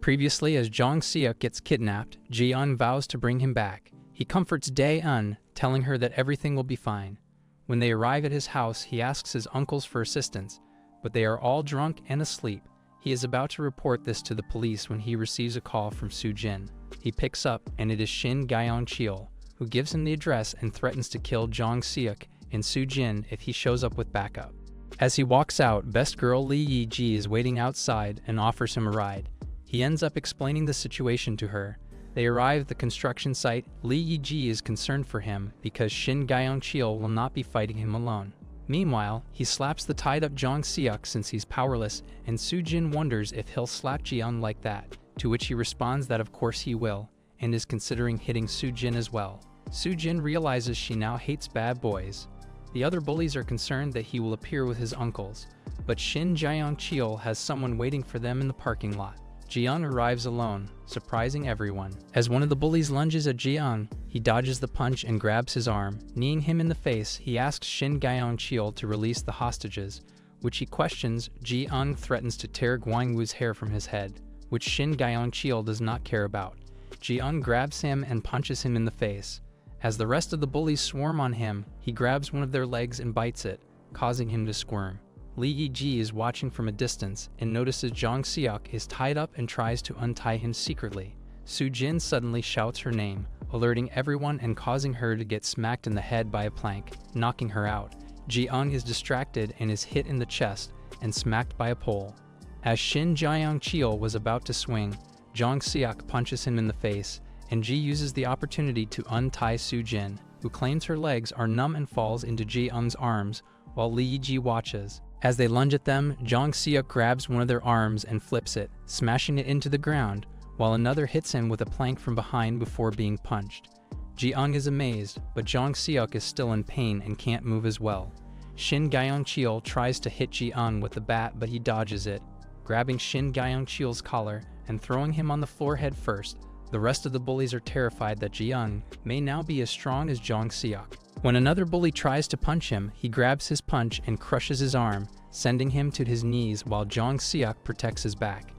Previously, as Jong Seok gets kidnapped, Ji-eun vows to bring him back. He comforts Dae-eun, telling her that everything will be fine. When they arrive at his house, he asks his uncles for assistance, but they are all drunk and asleep. He is about to report this to the police when he receives a call from Soo-jin. He picks up, and it is Shin Gyeong-cheol, who gives him the address and threatens to kill Jong Seok and Soo-jin if he shows up with backup. As he walks out, best girl Lee Yi-ji is waiting outside and offers him a ride. He ends up explaining the situation to her. They arrive at the construction site. Lee Yi-ji is concerned for him because Shin Gyeong-cheol will not be fighting him alone. Meanwhile, he slaps the tied-up Jong Seok since he's powerless, and Soo-jin wonders if he'll slap Ji-eun like that, to which he responds that of course he will, and is considering hitting Soo-jin as well. Soo-jin realizes she now hates bad boys. The other bullies are concerned that he will appear with his uncles, but Shin Gyeong-cheol has someone waiting for them in the parking lot. Ji-eun arrives alone, surprising everyone. As one of the bullies lunges at Ji-eun, he dodges the punch and grabs his arm. Kneeing him in the face, he asks Shin Gyeong-cheol to release the hostages, which he questions. Ji-eun threatens to tear Gwang-woo's hair from his head, which Shin Gyeong-cheol does not care about. Ji-eun grabs him and punches him in the face. As the rest of the bullies swarm on him, he grabs one of their legs and bites it, causing him to squirm. Lee Yi-ji is watching from a distance and notices Jong Seok is tied up and tries to untie him secretly. Soo-jin suddenly shouts her name, alerting everyone and causing her to get smacked in the head by a plank, knocking her out. Ji-eun is distracted and is hit in the chest and smacked by a pole. As Shin Gyeong-cheol was about to swing, Jong Seok punches him in the face, and Ji uses the opportunity to untie Soo-jin, who claims her legs are numb and falls into Ji-eun's arms, while Lee Yi-ji watches. As they lunge at them, Jong Seok grabs one of their arms and flips it, smashing it into the ground, while another hits him with a plank from behind before being punched. Ji-eun is amazed, but Jong Seok is still in pain and can't move as well. Shin Gyeong-cheol tries to hit Ji-eun with the bat, but he dodges it, grabbing Shin Gyeong-cheol's collar and throwing him on the floor head first. The rest of the bullies are terrified that Ji-eun may now be as strong as Jong Seok. When another bully tries to punch him, he grabs his punch and crushes his arm, sending him to his knees while Jong Seok protects his back.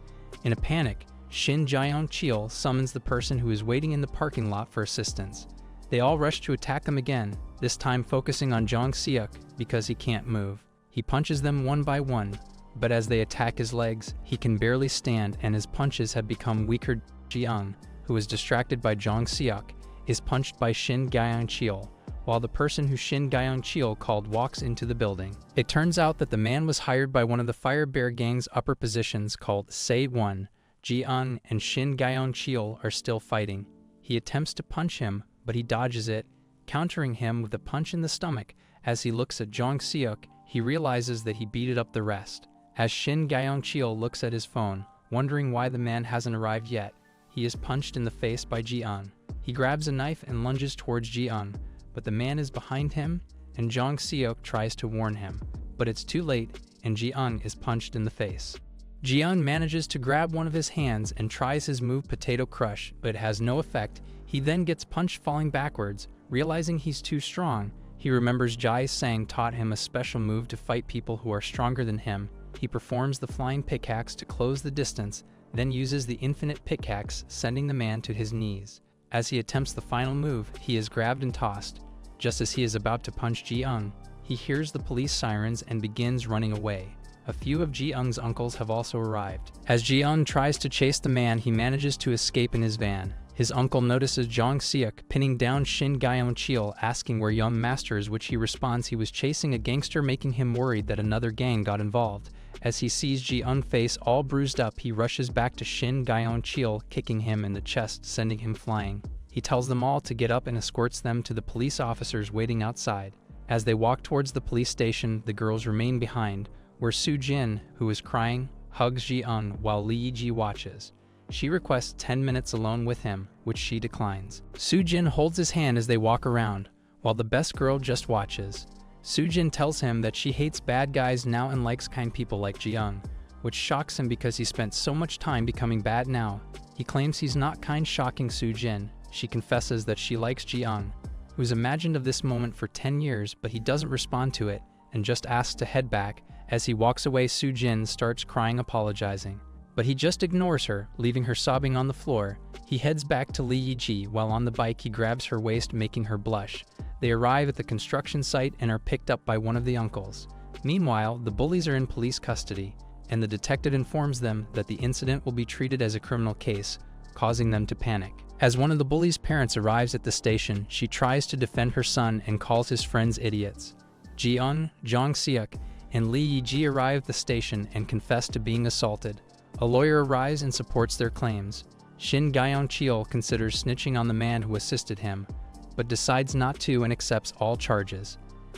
In a panic, Shin Gyeong-cheol summons the person who is waiting in the parking lot for assistance. They all rush to attack him again, this time focusing on Jong Seok because he can't move. He punches them one by one, but as they attack his legs, he can barely stand and his punches have become weaker. Ji-eun, who is distracted by Jong Seok, is punched by Shin Gyeong-cheol, while the person who Shin Gyeong-cheol called walks into the building. It turns out that the man was hired by one of the Fire Bear Gang's upper positions called Se-won. Ji-eun and Shin Gyeong-cheol are still fighting. He attempts to punch him, but he dodges it, countering him with a punch in the stomach. As he looks at Jong Seok, he realizes that he beat up the rest. As Shin Gyeong-cheol looks at his phone, wondering why the man hasn't arrived yet, he is punched in the face by Ji-eun. He grabs a knife and lunges towards Ji-eun, but the man is behind him, and Jong Seok tries to warn him. But it's too late, and Ji-eun is punched in the face. Ji-eun manages to grab one of his hands and tries his move Potato Crush, but it has no effect. He then gets punched falling backwards. Realizing he's too strong, he remembers Jai Sang taught him a special move to fight people who are stronger than him. He performs the flying pickaxe to close the distance, then uses the infinite pickaxe, sending the man to his knees. As he attempts the final move, he is grabbed and tossed. Just as he is about to punch Ji-eun, he hears the police sirens and begins running away. A few of Ji-eun's uncles have also arrived. As Ji-eun tries to chase the man, he manages to escape in his van. His uncle notices Jong Seok pinning down Shin Gyeong-cheol, asking where young master is, which he responds he was chasing a gangster, making him worried that another gang got involved. As he sees Ji-eun's face all bruised up, he rushes back to Shin Gyeong-cheol, kicking him in the chest, sending him flying. He tells them all to get up and escorts them to the police officers waiting outside. As they walk towards the police station, the girls remain behind, where Soo-jin, who is crying, hugs Ji-eun while Lee Yi-ji watches. She requests 10 minutes alone with him, which she declines. Soo-jin holds his hand as they walk around, while the best girl just watches. Soo-jin tells him that she hates bad guys now and likes kind people like Ji-eun, which shocks him because he spent so much time becoming bad now. He claims he's not kind, shocking Soo-jin. She confesses that she likes Ji-eun, who's imagined of this moment for 10 years, but he doesn't respond to it and just asks to head back. As he walks away, Soo-jin starts crying, apologizing. but he just ignores her, leaving her sobbing on the floor. He heads back to Lee Yi-ji. While on the bike, he grabs her waist, making her blush. They arrive at the construction site and are picked up by one of the uncles. Meanwhile, the bullies are in police custody, and the detective informs them that the incident will be treated as a criminal case, causing them to panic. As one of the bullies' parents arrives at the station, she tries to defend her son and calls his friends idiots. Ji-eun, Jong Seok, and Lee Yi-ji arrive at the station and confess to being assaulted. A lawyer arrives and supports their claims. Shin Gyeong-cheol considers snitching on the man who assisted him, but decides not to and accepts all charges.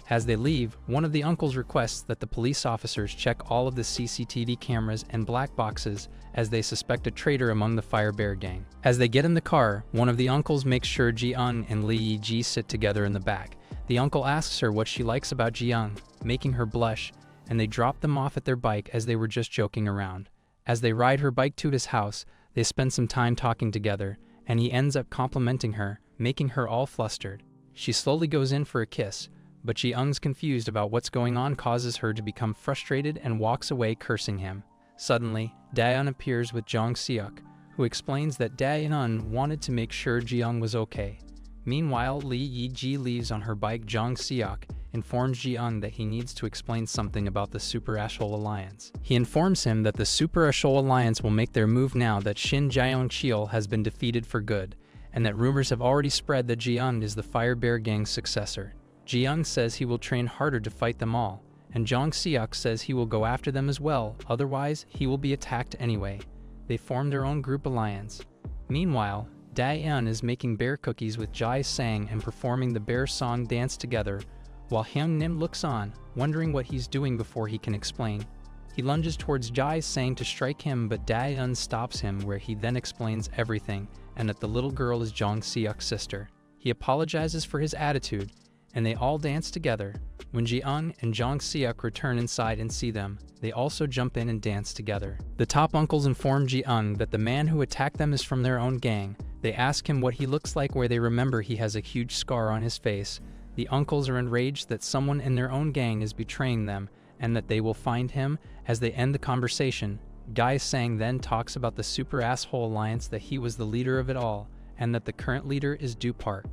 As they leave, one of the uncles requests that the police officers check all of the CCTV cameras and black boxes as they suspect a traitor among the Fire Bear gang. As they get in the car, one of the uncles makes sure Ji-eun and Lee Yi-ji sit together in the back. The uncle asks her what she likes about Ji-eun, making her blush, and they drop them off at their bike as they were just joking around. As they ride her bike to his house, they spend some time talking together, and he ends up complimenting her, making her all flustered. She slowly goes in for a kiss, but Ji-eun's confused about what's going on causes her to become frustrated and walks away cursing him. Suddenly, Dae-eun appears with Jong Seok, who explains that Dae-eun wanted to make sure Ji-eun was okay. Meanwhile, Lee Yi-ji leaves on her bike. Jong Seok informs Ji-eun that he needs to explain something about the Super Ashole Alliance. He informs him that the Super Ashole Alliance will make their move now that Shin Gyeong-cheol has been defeated for good, and that rumors have already spread that Ji-eun is the Fire Bear gang's successor. Ji-eun says he will train harder to fight them all, and Jong Seok says he will go after them as well, otherwise he will be attacked anyway. They form their own group alliance. Meanwhile, Dae-eun is making bear cookies with Jae-sang and performing the bear song dance together, while Hyung-nim looks on, wondering what he's doing before he can explain. He lunges towards Jae-sang to strike him, but Dae-eun stops him, where he then explains everything, and that the little girl is Jong Seok's sister. He apologizes for his attitude, and they all dance together. When Ji-eun and Jong Seok return inside and see them, they also jump in and dance together. The top uncles inform Ji-eun that the man who attacked them is from their own gang. They ask him what he looks like, where they remember he has a huge scar on his face. The uncles are enraged that someone in their own gang is betraying them, and that they will find him. As they end the conversation, Jae-sang then talks about the Super Ashole Alliance, that he was the leader of it all, and that the current leader is Do Park.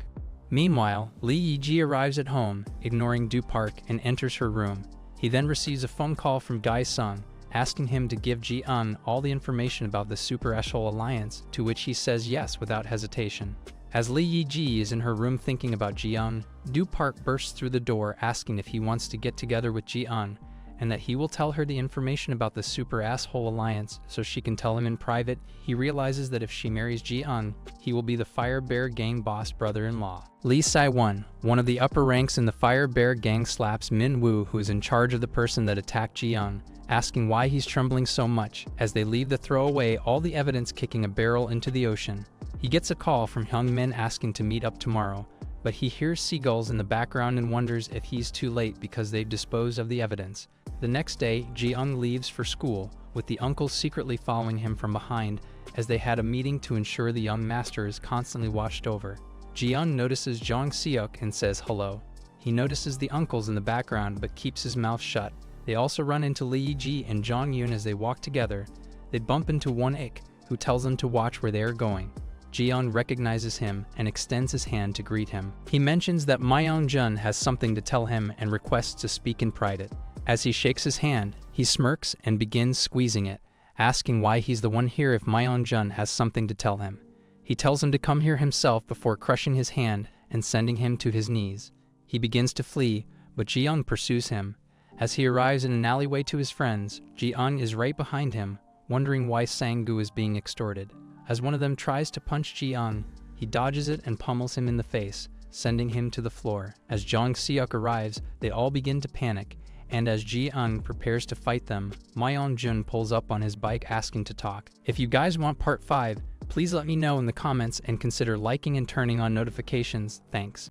Meanwhile, Lee Yi-ji arrives at home, ignoring Do Park, and enters her room. He then receives a phone call from Gae-sung, asking him to give Ji-eun all the information about the Super Ashole Alliance, to which he says yes without hesitation. As Lee Yi-ji is in her room thinking about Ji-eun, Do Park bursts through the door asking if he wants to get together with Ji-eun, and that he will tell her the information about the Super Ashole Alliance so she can tell him in private. He realizes that if she marries Ji-eun, he will be the Fire Bear gang boss brother-in-law. Lee Si-won, one of the upper ranks in the Fire Bear gang, slaps Min-woo, who is in charge of the person that attacked Ji-eun, asking why he's trembling so much. As they leave to throw away all the evidence, kicking a barrel into the ocean. He gets a call from Hyung-min asking to meet up tomorrow, but he hears seagulls in the background and wonders if he's too late because they've disposed of the evidence. The next day, Ji-eun leaves for school, with the uncles secretly following him from behind, as they had a meeting to ensure the young master is constantly watched over. Ji-eun notices Jong Seok and says hello. He notices the uncles in the background but keeps his mouth shut. They also run into Lee Yi-ji and Jong-yoon as they walk together. They bump into Won-ik, who tells them to watch where they are going. Ji-eun recognizes him and extends his hand to greet him. He mentions that Myeong-jun has something to tell him and requests to speak in private. As he shakes his hand, he smirks and begins squeezing it, asking why he's the one here if Myeong-jun has something to tell him. He tells him to come here himself before crushing his hand and sending him to his knees. He begins to flee, but Ji-eun pursues him. As he arrives in an alleyway to his friends, Ji-eun is right behind him, wondering why Sang-gu is being extorted. As one of them tries to punch Ji-eun, he dodges it and pummels him in the face, sending him to the floor. As Jong Seok arrives, they all begin to panic, and as Ji-eun prepares to fight them, Myeong-jun pulls up on his bike asking to talk. If you guys want part 5, please let me know in the comments and consider liking and turning on notifications. Thanks.